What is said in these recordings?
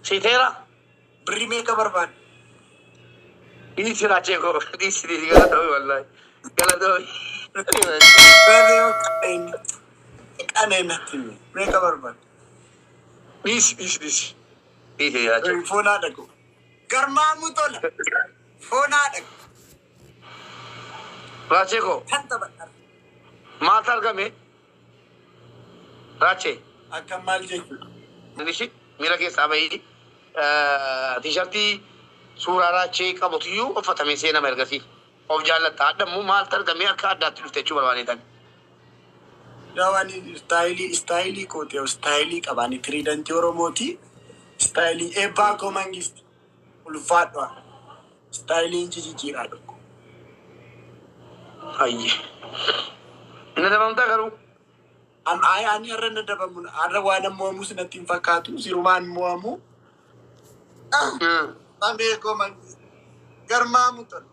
Sitera. Brimee kabarban. Ini sirace ko. Ini siri gala tahu wallahi. Gala tahu. Brimee kain. Aneh nanti. Brimee kabarban. This. Ini ya. Phone ada ko. Garmamu tola. Phone ada. Race ko. Tanta bakar. Matar kami. Race. Akan mal jadi. Nishi. Mira ke sabai. T-shirti suuraa raachee qabutuyyuu uffatamee seenama ergasii of jaallataa adammoo maal targamee akka addaatti dhufte jechuu barbaadeetan. Dawani istaayilii kootee istaayilii qabaani tiriidantii Oromooti. Istaayilii eebbaa koo mangisti ulfaadhaa. Istaayiliin jijjiiraa dhuggu. Ayye. Inni dabamtaa garuu. Ani irra na dabamu arra waan moo'amu sinatti hin fakkaatu sirumaan moo'amu. Sampai komen garmamu ton.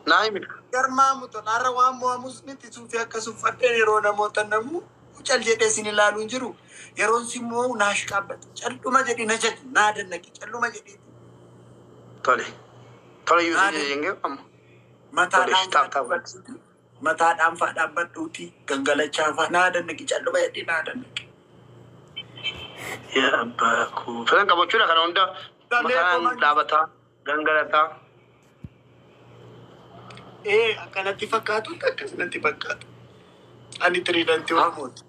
Naim. Garmamu ton. Arra waan moo'amus miti suufi akka suffadheen yeroo namoota namu cal jedhee sin ilaaluun jiru. Yeroon si moo'u naash qaabbata. Calluma jedhi na jedhi naa dannaqi calluma jedhi. Tole yuusi jengee amma. Mataadhaan faa dhaabbadhuuti gangalachaa faa naa dannaqi calluma jedhi naa dannaqi. Ya abbaku. Filan qabachuudha kana hunda mataan dhaabataa gangalataa. Akkanatti fakkaatu akkasumatti fakkaatu. Ani tiriidantii Oromooti.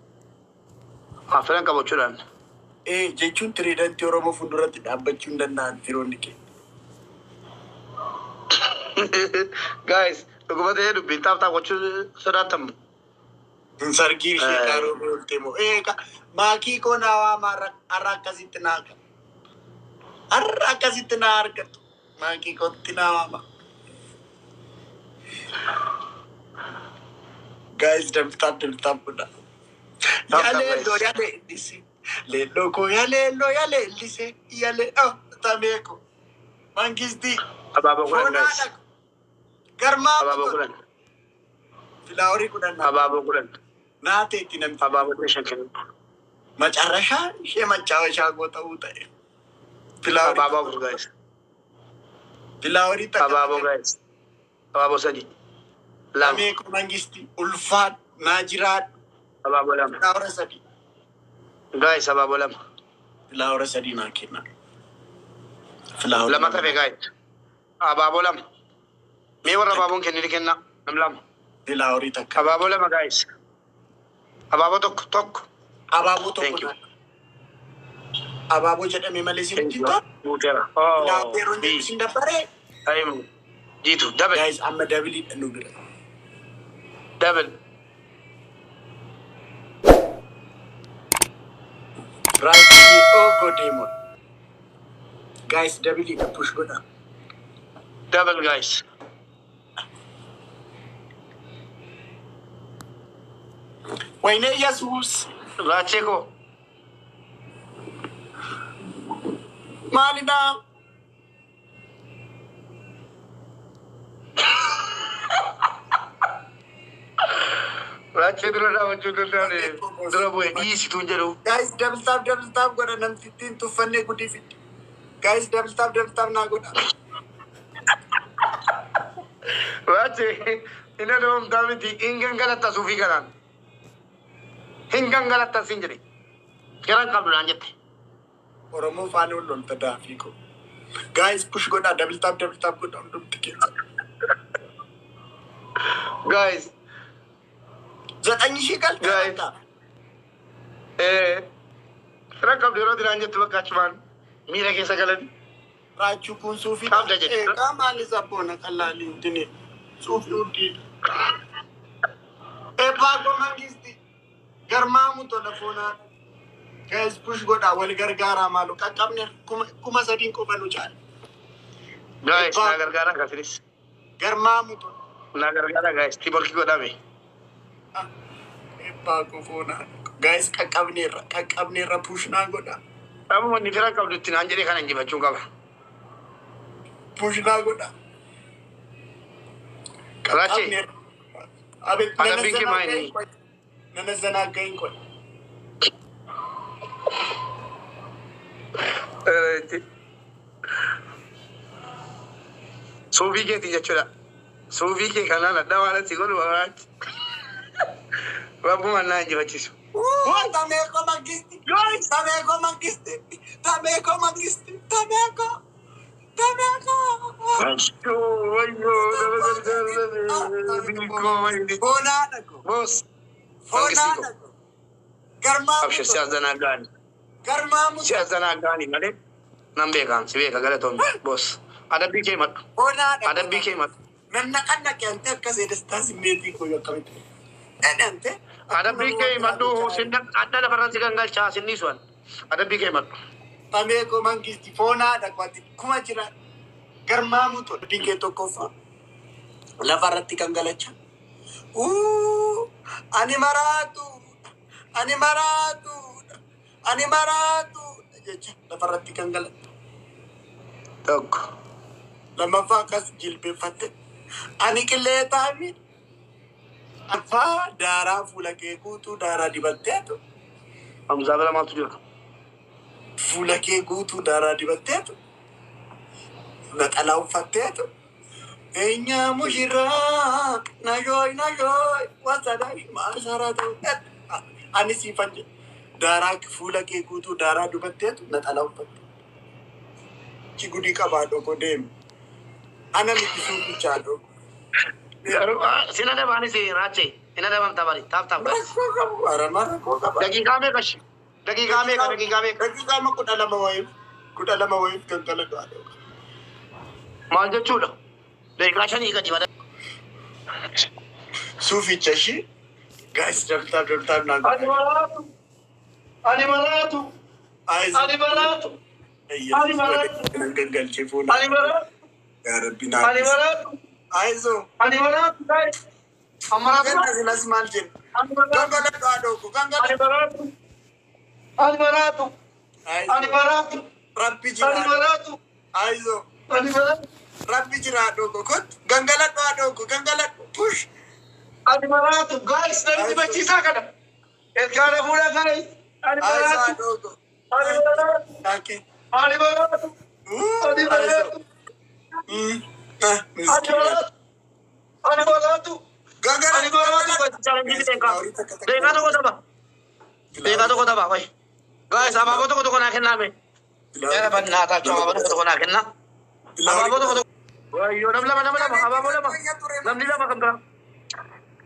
Filan qabachuudhaan. Jechuun tiriidantii Oromoo fuulduratti dhaabbachuu hin danda'an firoonni keenya. Guys, dhuguma ta'ee dubbiin taphachuu sodaatamu. Sargii ishee qaaroo booltee moo maakii koo naawaa har'a akkasitti naaqa. Har'a akkasitti naa argatu. Maakii kootti naawama. Guys, dabtaaf godha. Yaleelloo yalee illise. Leelloo koo yaleelloo yalee illise. Yalee tameeko. Mangisti. Abaaboo kudhan guys. Garmaa abaaboo kudhan. Filaaworii kudhan. Abaaboo kudhan. Naateetti namni. Abaaboo shan kennu. Macarrashaa ishee machaawashaa goota ta'e. Abaaboo guys. Filaaworii takka. Abaaboo guys. Abaaboo sadii. Lameeko mangisti ulfaat naajiraat. Abaaboo lama. Filaawora sadii. Guys abaaboo lama. Filaawora sadii naa kenna. Lama tafe guys. Abaaboo lama. Mee warra abaaboon kenniti kenna nam lama. Filaaworii takka. Abaaboo lama guys. Abaaboo tokko. Abaaboo tokko. Abaaboo jedhamee malee si hojjetaa. Buuteera. Yeroon deebisin dabbaree. Ayimu. Jiitu dabal. Guys amma dabiliidha nu bira. Dabal. Right go demon. Guys dabiliidha push godha. Double guys. Wayne Yesus. Racheko. Malina. Rache dura nama jodoh dare. Dura boy isi tunjero. Guys double tap godha namti tin tuffanne gudi fit. Guys double tap na godha. Rache ina dom damiti ingan galata sufi kanan. Hingan galata sinjeri. Keran kabul anjete. Oromo fanu lon tadafi ko. Guys push godha double tap godha undum tike. Guys. Zatani shikal. Guys. Keran kabul ro diranjete bakachman. Mira ke sagalan. Rachu kun sufi. Kama ni sapona kalali dini. Sufi udi. Bago mangisti. Garmamu telefona. Guys push godha wal gargara malu kakabne kuma sadin ko banu jaan. Guys na gargara kasiris. Garmamu to. Na gargara guys tibor ki godha me. Bago fona. Guys kakabne ra push na godha. Amu mani fira kabdu tin anjere kana njibachun kaba. Push na godha. Rache. Abe Ada bikin main ni. Nana zana gain ko. jetti. Suufii keetii jechuudha. Suufii kee kanaan adda waan si godhu warraachi. Rabbuma naa injifachiisu. Tameko magisti. Tameko magisti. Tameko magisti. Tameko. Tameko. Fonadako. Bos. Fonadako. Abshir siyaazanaagaani. Garmamu. Siyaazanaagaani malee nan beekan si beeka galatoon bos. Adabbii kee madhu. Fonadako. Adabbii kee madhu. Nanna kente akkasii destaa simmeetii koo yakkamite. Ente. Adabbii kee madhu sinna adda lafarratti kan galchaa sinni su'an. Adabbii kee madhu. Tameko mangisti fonadako ati kuma jira. Garmamu to dikee tokkoffaa. Lafarratti kan galacha. Ani maratu. Ani maratu jecha lafarratti kan galata. Tokko. Lammaffaa akkas jilbeeffatte. Ani qillee taa'anii. Affaa daaraa fuula kee guutuu daaraa dibatteetu. Hamzaa bira maaltu jira? Fuula kee guutuu daaraa dibatteetu. Naxalaa uffatteetu. Eenyaa mushirraa nashooy wasadaash maasaraa ta'u. Ani siifan jedhe. Daaraa fuula kee guutuu daaraa dibatteetu naxalaa uffatte. Chigudii qabaa dhoko deemu. Ana mitisuu bichaa dhoko. Sina dabaanis raachee. Ina dabam tabari. Taaf. Rakkoo qabu. Aramaa rakkoo qaba. Daqiiqaa meeqa shi? Daqiiqaa meeqa? Daqiiqaa 12 wayiif. 12 wayiif galgala du'aa dhoko. Maal jechuudha? Daqiiqaa 5 gadi bada. Suuficha ishii. Guys, dabtaab naa. Ani maraatu. Ani maraatu. Ani maraatu. Ani maraatu. Gangalchee fuula. Ani maraatu. Yaa Rabbi naa. Ani maraatu. Aizoo. Ani maraatu. Amaraatu. Gannas maal jenna? Gangala du'aa dhoko. Gangala. Ani maraatu. Ani maraatu. Ani maraatu. Rabbi Ani jiraa. maraatu. Aizoo. Ani maraatu. Rabbi jiraa dhoko. Kot. Gangala du'aa dhoko. Gangala. Push. Ani maraatu. Guys, namni bachiisaa kana. Ilkaana fuudha guys. Ani Aizoo maraatu. dhoko. Ani maraatu. Taakee. Ani maraatu. Ani maraatu. Ani maraatu. Ani maraatu. Gangala. Ani maraatu. Deegaa tokko daba. Deegaa tokko daba. Wayi. Guys, abaaboo tokko naa kennaame. Jara bannaa taachuu abaaboo tokko naa kenna. Abaaboo tokko. Wayyoo nam lama. Abaaboo lama. Namni lama kan biraa.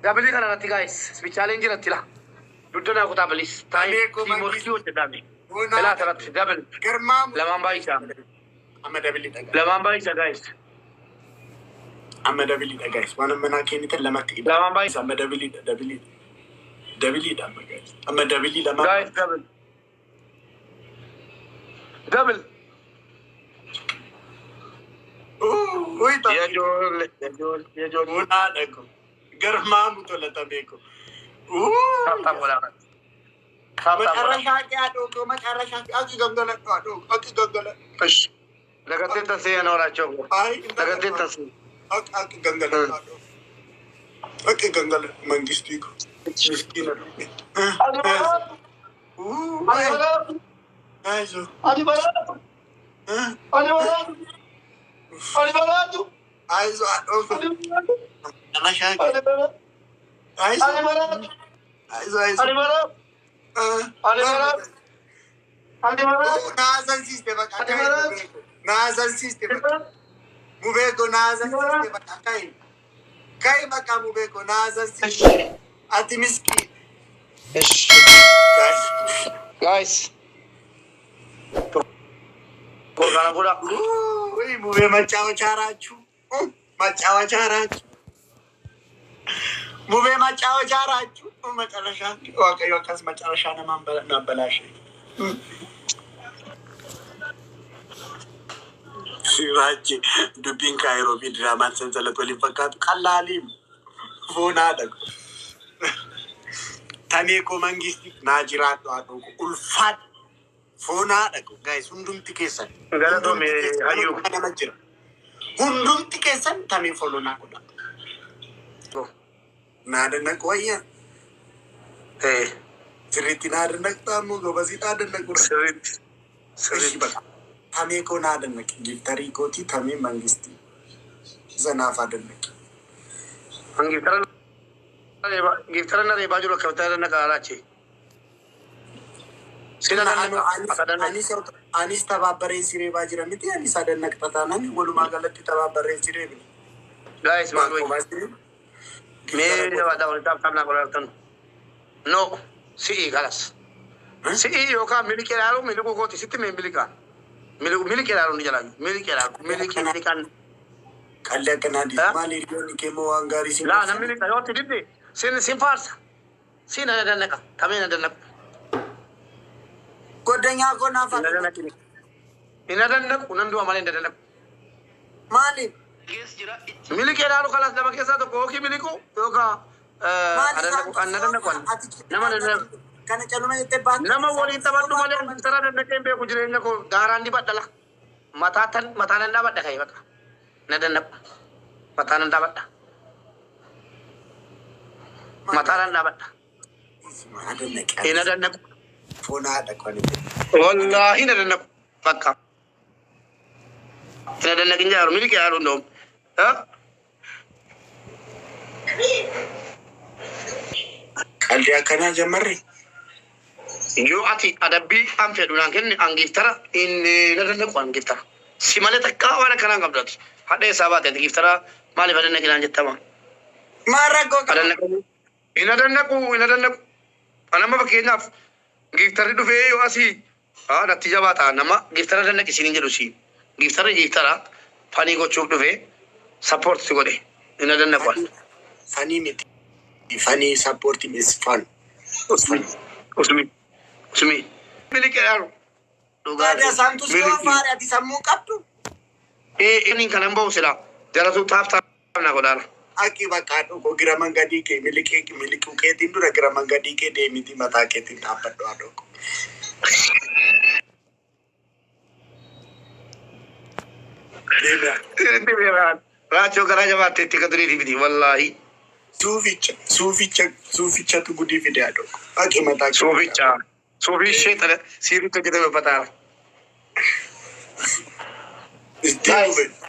Dabali kana irratti guys. Spichaaleen jiratti la. Duddana kutaa bilis. Taa'ee tiimorkii hojjetamne. Ilaa asirratti dabali. Garmaamu. Lamaan baay'isaa. Amma dabilii dhagaa. Lamaan baay'isaa guys. Amma dabiliidha guys. Waan ammanaa kennitan lamatti hidha. Lamaan baay'isaa. Amma dabiliidha. Dabiliidha amma guys. Amma dabilii lamaan. Guys, double. Double. Wayita. Yajoole. Bunaa dhago. Garmaamu tolata beeko. Taap godhaa. Macarrashaa kee adoogo. Macarrashaa kee aki gangala adoogo. Aki gangala. Ish. Lagatee tasee yana waraachoo. Ay. Lagatee tasee. Aki gangala adoogo. Aki gangala mangistii ko. Miskiina. Ani maraatu. Ani maraatu. Aizoo. Ani maraatu. Ani maraatu. Ani maraatu. Aizoo adoogo. Ani maraatu. Macarrashaa kee. Ani maraatu. Ani Aizoo. maraatu. Aizoo. Ani maraatu. Ani maraatu. Ani maraatu. Naazan siiste bakka. Ani maraatu. Naazan siiste bakka. Mubeeko naazan siiste bakka. Kai bakka mubeeko naazan siiste. Ati miskiin. Ish. Guys. Kana fuudha. Uy, mubee macaawwachaaraachuu. Macaawwachaaraachuu. Mubee macaawwachaaraachuu. Macarrashaa. Waaqayyo akkas macarrashaa namaan nabbalaashee. Siraachi dubbiin kaayiroo fi diraamaan sansalata waliin fakkaatu qallaaliin foonaa dhagu. Tamee koo mangisti naa jiraadhu haa dhoogu ulfaadhu. Foonaa dhagu. Guys hundumti keessan. Galatoome hayyuu. Nama jira. Hundumti keessan tamee foonaa godha. Naa dandaqa wayyaa. Sirriitti naa dandaqxaa immoo gobasii naa dandaqudha. Sirriitti. Sirriitti bakka. Tamee koo naa dannaqe giftarii kootii tamee mangistii zanaaf dannaqe. Giftara na reebaa jiru akka bitaa dandaqa alaachi. Sina dandaqa. Anis tabaabareen siree baa jira miti anis adannaqxa taanaan walumaa galatti tabaabareen siree bini. Guys, man, wait. Mee wada walitti qabnaa qolaltan. No, si'i galas. Si'i yookaan miliki ilaalu miliku kooti sitti mee milikaan. Miliki ilaalu ni jalaan. Miliki ilaalu. Milikaan. Kallee akkanaa diis maali hiriyoonni kee moo waan gaarii si laa namni milika yoo tididde sin faarsa. Sin ana dannaqa. Tameen ana dannaqa. Goddanyaa koo naaf ina dannaqu nan du'a malee dandaqu. maaliif? Miliki ilaalu kalas nama keessaa tokko yookiin miliku yookaan ana dandaqu nama dandaqu. Kana caluma jettee baatu. Nama waliin taphadhu malee giftara dandaqeen beeku jireenya koo daaraan dibadhala. Mataan hin dhaabadha ka'e bakka. Na dandaqu. Mataan hin dhaabadha. Mataan hin dhaabadha. Ina dandaqu. Foonaadha kwani. Wallahi na dandaqu. Bakka. Ina dandaqin jaaru miliki ilaalu ndoom. Qalbii akkanaa jammarre. Yoo ati adabbii an fedhuudhaan kenni an giftara inni na dandaqu an giftara. Si malee takkaa waan akkanaan qabdati. Hadha isaa baate ati giftara maaliif adannaqinaan jettama? Maarra goga. Ina dandaqu. Anama fakkeenyaaf giftarri dhufee yoo asii natti jabaa ta'a nama giftara dandaqi siin hin jedhu siin. Giftara fanii gochuuf dhufee sappoorti si godhe. Ina dandaqu. Fanii miti. Fanii sappoorti is fun. Usmi. Miliki ilaalu. Ada santu semua fare ati sammuu qabdu. Inni kanan bahu sila. Jalatu taaf na godara. Aki bakka dhoko gira mangadii kee miliquu keetiin dura gira mangadii kee deemiti mataa keetiin dhaabbadhu adoko. Raachoo garaa jabaatti itti kaduriiti miti wallahi. Suuficha tu gudii fide adoko. Aki mataa kee. Suufi sheexana siiritti hojjetame bataara.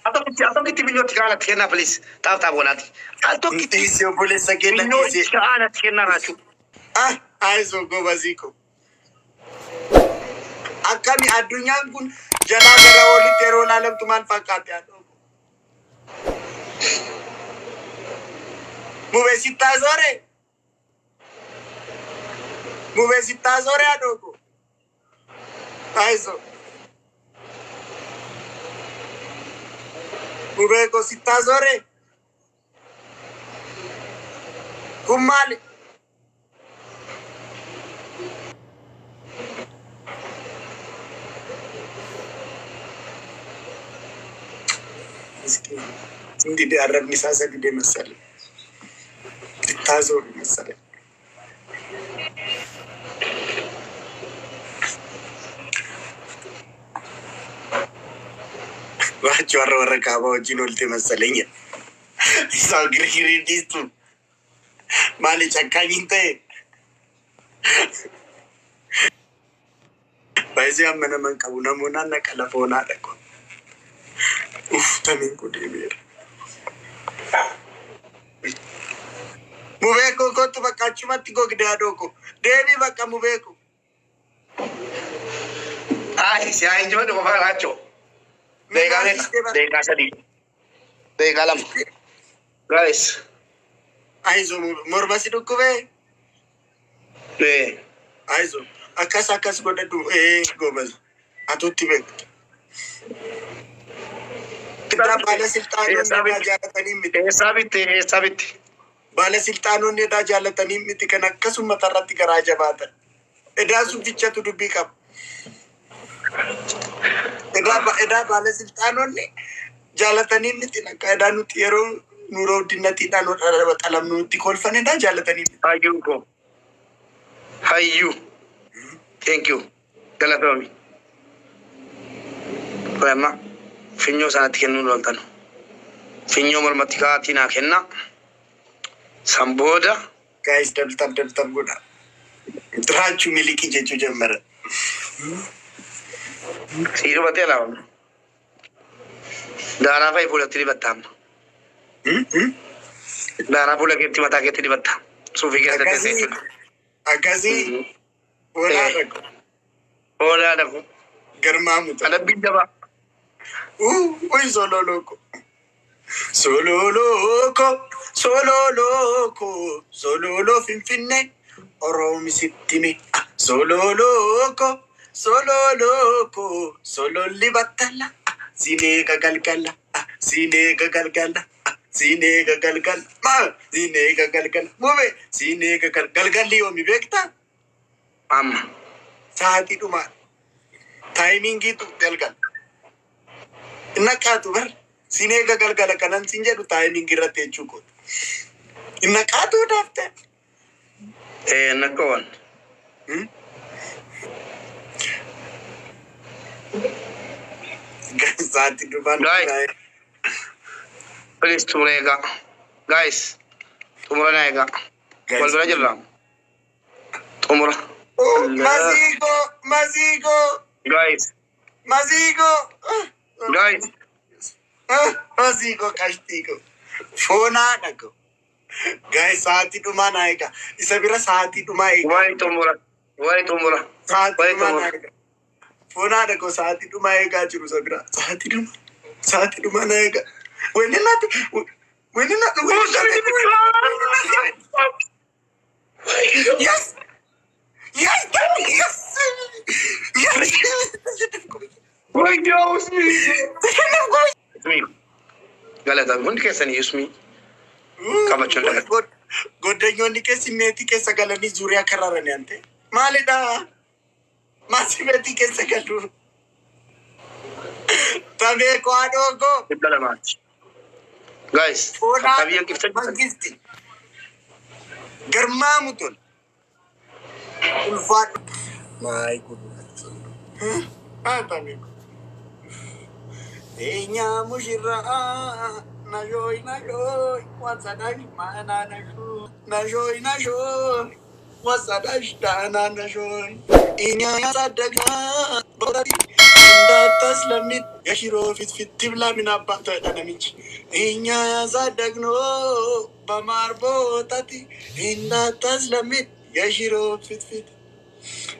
Atokkitti biyyooti kaanatti kennaa please. Taaf bonaati. Atokkitti obboleessa kenna biyyooti kaanatti kennaa raachuu. Aizo gobaziko. Akkami addunyaan kun jalaa gara olitti yeroo laalamtu maal fakkaate adoko. Mubesittaa zore. Mubesittaa zore adoko. Aizo. Mubeko sittaa zore. Kumali. Hindi de arabni sasa de masale. Sittaa zore masale. Wacho warra kaaba wajjin olte masalenya. Isa girgiri distu. Maali chakkaanyin ta'e. Baay'ee amma naman qabu namoonni akka lafoonaa dhaqu. Tamiin kun deebi'eera. Mubeeko kottu bakka achumatti gogdee adooko. Deebii bakka mubeeko. Si haa hin jiru qofa raachoo. Deegaa sadii. Deegaa lama. Guys. Aizo morma si dhukkubee. Aizo akkas godhadhu gobal. Atutti beektu. Baalasilxaanonni jaalatanii miti. Eessaa bitti. Baalasilxaanonni edaa jaalatanii miti kan akkasuma irratti garaa jabaatan. Edaa suufichatu dubbii qaba. Edaa baalasilxaanonni jaalatanii miti akka edaa nuti yeroo nuroo dinnatiidhaan qalamnu nuti kolfan edaa jaalatanii miti. Hayyuu ko. Hayyuu. Thank you. Galatoomi. Amma finyoo sanatti kennuu loltan. Finyoo mormatti kaatii naa kenna. San booda. Guys dabtar godha. Diraachuu milikii jechuu jammara. Siru bate lawan. Darah apa ibu lihat di batam? Darah pula kita mata kita di batam. Sufi kita Akkasii tete. akkasii olaadha ko Ola ada ku. garmaamuta. Ada bidda ba. Uy sololoko. Sololoko, sololoko, sololo finfinne oromisitti mi. Sololoko, sololoko, sololli battala. Sineka galgala, sineka galgala, sineka galgala, sineka galgala. Mube, sineka galgalli yoomi beektaa? Amma. Sa'aatii dhumaa. Taayimingiitu galgala. Innaqaatu bar sinee galgala kanan sin jedhu taayimingii irratti jechuu kooti. Innaqaatu daafte. Nakawan. Sa'aatii dhumaan. Guys. Please tumurega. Guys. Tumura naega. Wal bira jirra. Tumura. Oh, Mazigo, Mazigo, Guys. Mazigo. Guys. Mazigo kashtigo. Foonaa dhago. Guys, sa'aatii dhumaa naa eega. Isa bira sa'aatii dhumaa eega. Wai tumura. Wai tumura. Sa'aatii dhumaa naa eega. Foonaa dhago sa'aatii dhumaa eegaa jiru isa bira. Sa'aatii dhumaa. Sa'aatii dhumaa naa eega. Wanni naati. Wanni naati. Yes. Yes, Daddy, yes. Yes. Wai dia usmi. Usmi. Galata. Hundi keessan usmi. Qabachuun dhala. Goddanyoonni keessi meetii keessa galanii zuuriyaa karaaranii ante. Maalidha? Maasi meetii keessa galu? Tabee kwaadhoo koo. Dhibba lamaati. Guys. Foonaa Kabiyyaan qibsa mangisti. Garmaamu tol. Ulfaadhu. Maay guddaa. Tabee koo. Eenyaa mushirraa. Najoy, najoy, what's a dash, man, najoy, najoy, najoy, what's a dash, dana, najoy. Inya sadaka, bodati, indatas lamit, yashiro fit tibla minabata danamich. Inya sadagno, bamar bodati, indatas lamit, yashiro fit.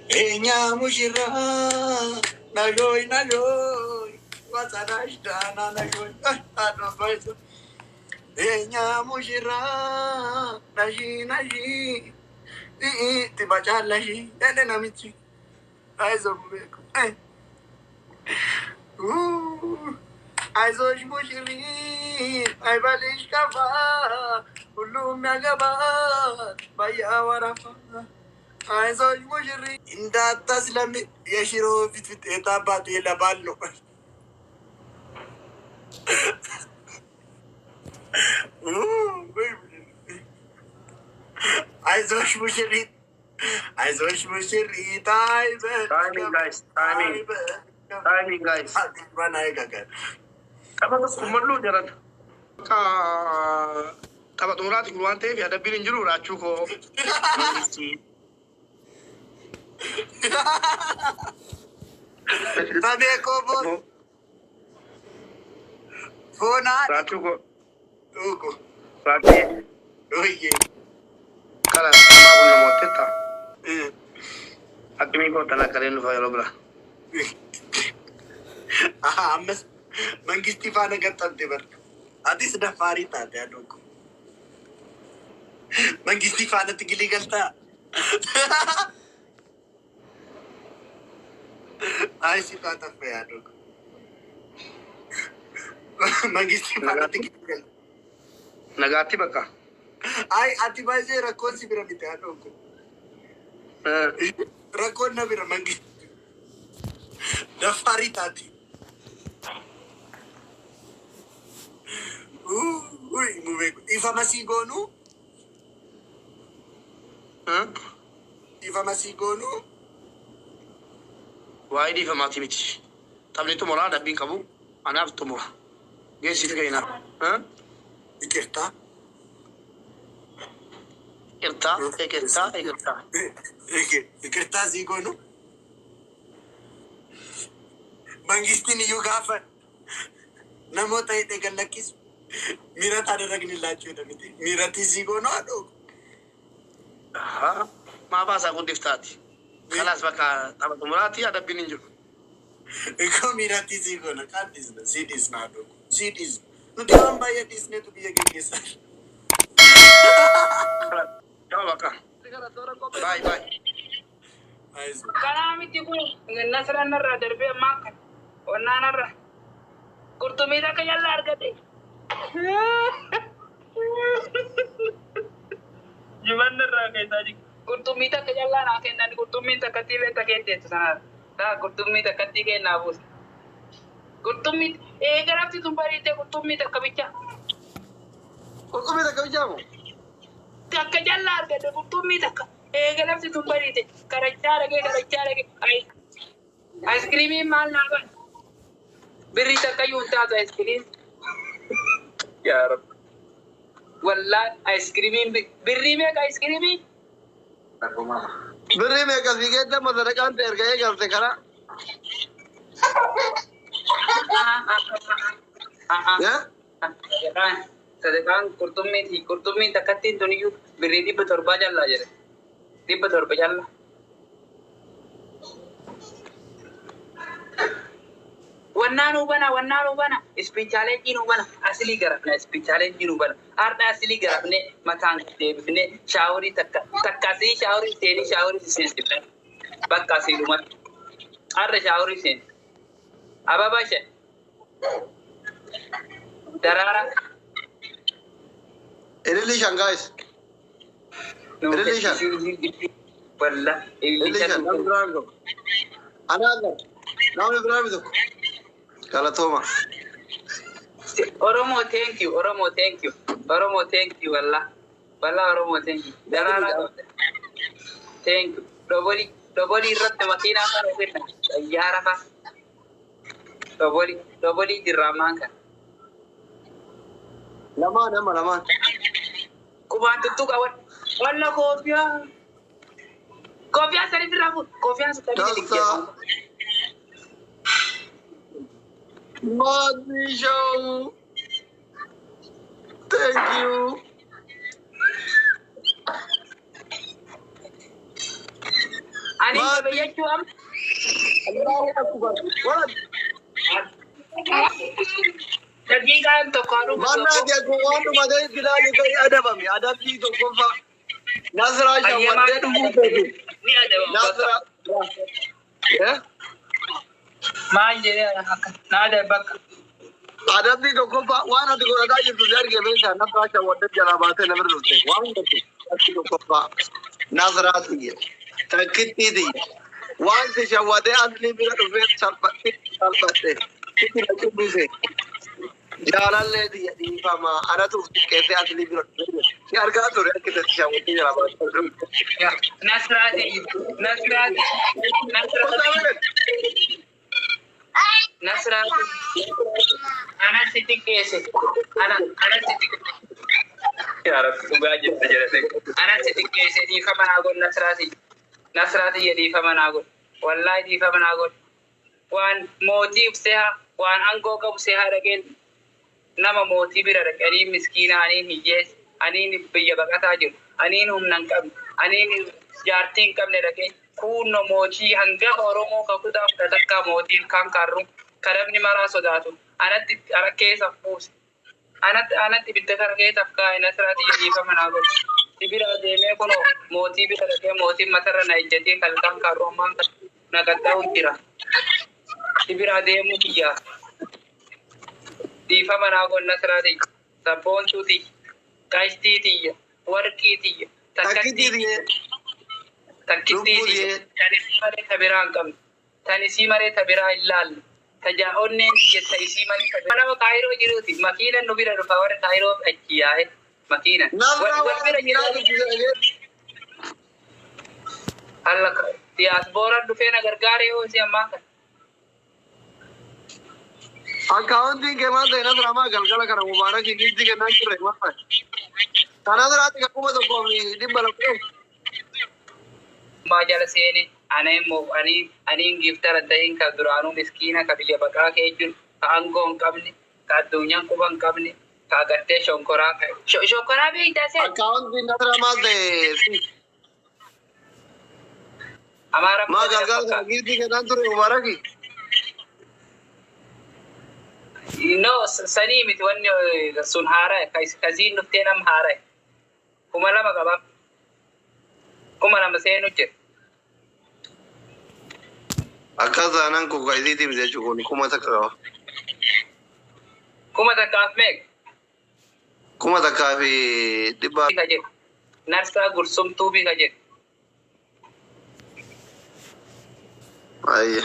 Inya mushira, najoy, najoy. What's a dash dana najoy? I don't know. Enya mushira naji. Tibacha laji. Ede namichi. Aizo mbeko. Aizo mushiri. Aibalish kava. Ulum yagaba. Baya warafa. Aizo mushiri. Inda taslami. Yashiro fit eta batu yela ballo. Aizosh mushiri. Aizosh mushiri. Timing, guys. Timing. Timing, guys. Mana gagal. Kamu tuh kumalu jalan. Tabat murati keluar TV ada bilin juru racu ko. Tabe ko bo. Fona. Racu ko. Tuko. Racu. Oye. Kalau sama pun mau teta. Aku miko tanah kalian lupa ya lo bra. Ammas mangisti faana gattante bar. Adis dafaari taate aduko. Mangisti faana tigili galta. Ay si tata fe aduko. Mangisti faana tigili galta. Nagati baka. Ay ati baise rakon si bira bite aduko. Rakon na bira mangisti. Dafaari taate. Uy, move. Ifa masigonu? Ifa masigonu? Why di fama timiti? Tabni tu mora dabin kabu. Anak tu mora. Gesi kayaknya. Ikerta? Kerta, kerta. Ikerta sigonu? መንግስትን እዩ ጋፈ namoota hidhee gallakkisu miirata adarragnillaachuu dhabite miirati isii goonoo adoo Maafaasaa guddiftaati. Kalaas bakka taphatu muraati adabbiin hin jiru. ikoo miirati isii goona kaan dhiisna sii dhiisna adoo sii dhiisna nuti waan baay'ee dhiisneetu biyya geggeessaa Ciao bakka. Baay baay. Kana miti kun nasran narra darbe makan wannan narra kurtumi da kan yalla argade jiman narra kai taji kurtumi da kan yalla na kai nan kurtumi ta katile ta kai te sana ta kurtumi ta katike na bus kurtumi garafti tumbari te kurtumi ta kabicha Kurkumi takka bijaamu. ta kan yalla argade kurtumi ta garafti tumbari te karachaa lage ai ice cream mal na ban birri takka yunta ta ice cream ya rab wallahi ice cream birri me ka ice cream Birrii meeqa fiigeedda masadaqaan ta'e erga eegalte kana. Sadekaan kurtummi takkattiin tuniyyuu birrii 700 jallaa jedhe 700 jalla. Wannaan hubana ispiichaalenjiin hubana asilii garafne ispiichaalenjiin hubana har'a asilii garafne mataan deebifne shaaworii takka asii shaaworii seenii shaaworii seensifne bakka asii dhumatti har'a shaaworii seensi ababa ishee daraara Ililli shan guys. Ililli shan. walla Ililli shan. Namni biraa bitu. Anaaga. Namni biraa bitu. Galatooma. Oromo thank you walla Oromo thank you daraara thank you doboli irratti makiinaa kana fedha xayyaara fa doboli jirraamaan kan Lamaan. kubaan tuttuqa walla koofiyaa sadi birraa fuudh koofiyaan sun tabii Dasta. Madni show. Thank you. ani bayyachuu am What? daqiiqaan tokko aduu Mana dia kuwan madai dilali kai adabami adabdi to kofa Nasra shawadde dubu bedu ni adaba Nasra ya maal jedhee akka naada bakka adabdi to kofa wana digo da jirtu jarge beta Nasra shawadde jarabate namar rutte wan datu adabdi to kofa Nasra tiye takitti di wan se shawadde asli bira do vet salpatte kitti na kubise Jalalle di fama anatu kese asli bira si arga to re kitte shawadde jarabate nasraati ana siti keese ana siti yaara dhugaa jirta jedhate ana siti keese dhiifama naa godh nasraati ye dhiifama naa godh wallaahi dhiifama naa godh waan mootiif seha waan aangoo qabu seha dhaqeen nama mootii bira dhaqanii miskiina aniin hiyyees aniin biyya baqataa jiru aniin humna hin qabne aniin jaartii hin qabne dhaqee kunno mootii hangafa Oromoo kakutaa fudhatakkaa mootiin kan karru kadabni maraa sodaatu anatti ara keessa fuuse anatti bidda kara keessa kaa'e nasraati dhiifama naa godhu sibira deemee kuno mootii bira dhaqee mootiin matarra na ijjatee kalkan karru ammaan na qaxxa'u jira sibira deemuu kiyyaa dhiifama naa godhu nasraati sabboontuuti qaashtiitiyya warqiitiyya takkittiitiyya takkittiitiyya tanisii malee tabiraa hin qabne tanisii malee tabiraa hin laalle tajaa'onneen jetta isii malee tabiraa nama kaayiroo jiruuti makiinan nu bira dhufa warra kaayiroo achi yaa'e makiinan wal bira jiruuti alla diyaasbooraan dhufee na gargaare yoo isi ammaa kan Accounting ke mana ina drama galgala kana mubarak ini dige na kire mana tanadra ati kuma to ko di balako maa jala seene Ani giftara ta'in ka duraanuu miskiina ka biyya baqaa kee jiru ka aangoo hin qabne ka addunyaan quba hin qabne ka agartee shonkoraa shonkoraa beektaa seet Account bin nasra mal de. amaara Ma galgal girdi ke dan ture mubaraki. no sanii miti wanni sun haaraa kasiin dhuftee nam haaraa kuma lama qaba kuma lama seenu jira Akaza nan ko ga iziti bi jechu ko ni kuma takra. kuma takkaaf meeq Kuma takafi diba. ka jedhu narsaa gursumtuu bi ka jedhu Ayya.